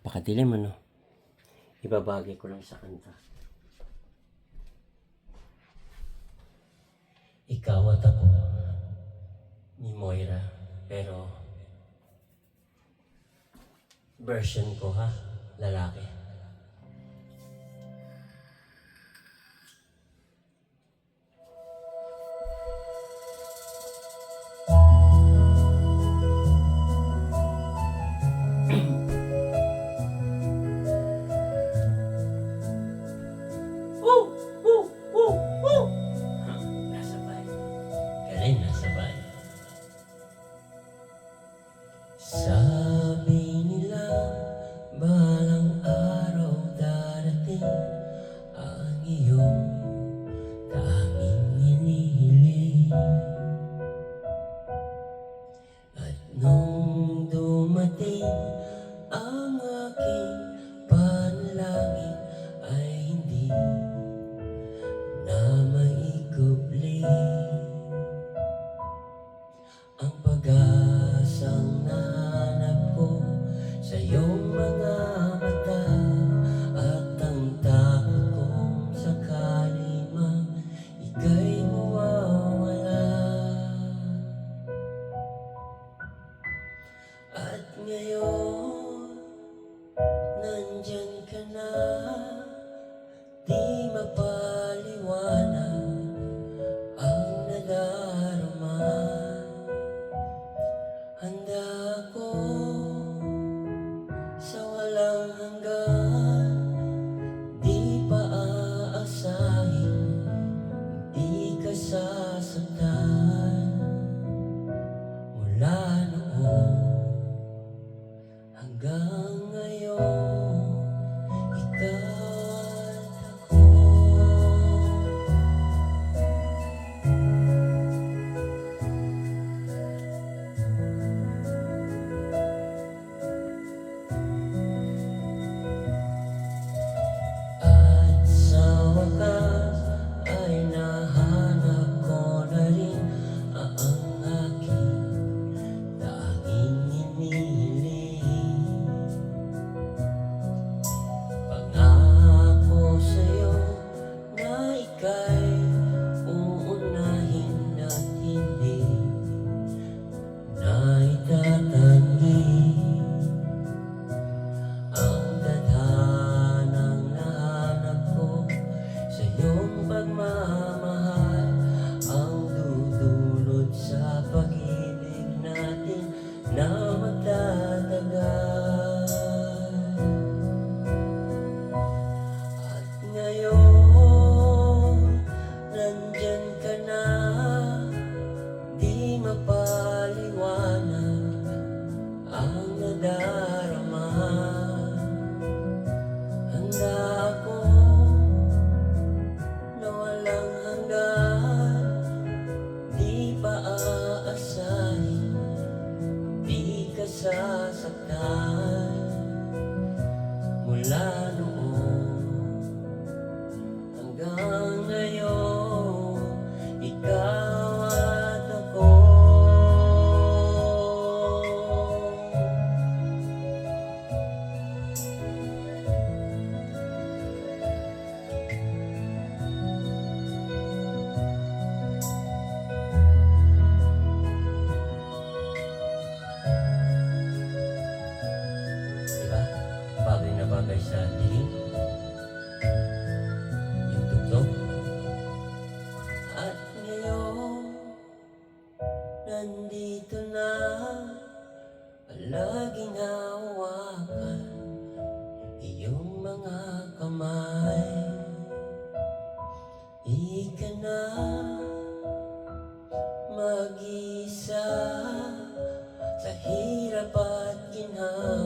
Napakadilim ano. Ibabagay ko lang sa kanta. Ikaw at ako ni Moira, pero version ko ha, lalaki. Nasabay. Sabi nila, balang araw darating ang iyong tanging hinihiling. At nung dumating ang aking panalangin ay hindi na maikubli. Ang pag-asang nahanap ko sa iyong mga mata, at ang takot kong sakali mang ika'y mawawala. At ngayon, nandyan ka na, di mapaliwanag ang nadarama. Handa ako sa walang hanggan, di pa aasahin, di ka sasaktan. Mula noon hanggang ngayon, ikaw at ako. Ay nahanap ko na rin ang aking tanging hinihiling. Pangako sa'yo na ika'y uunahin at hindi na itatanggi. Ang tadhanang nahanap ko sa iyong pagmamahal, ang dudulot sa pag-ibig natin na magtatagal. At ngayon, nandyan ka na, di mapaliwanag ang nadarama. Handa ako na walang hanggan, di pa aasahin, di ka sasaktan. Mula noon hanggang ngayon, ikaw at ako. Diba? Bagay na bagay sa dilim, yung tugtog. At ngayon, nandito na, palaging hawakan iyong mga kamay. Di ka na mag-isa sa hirap at ginhawa.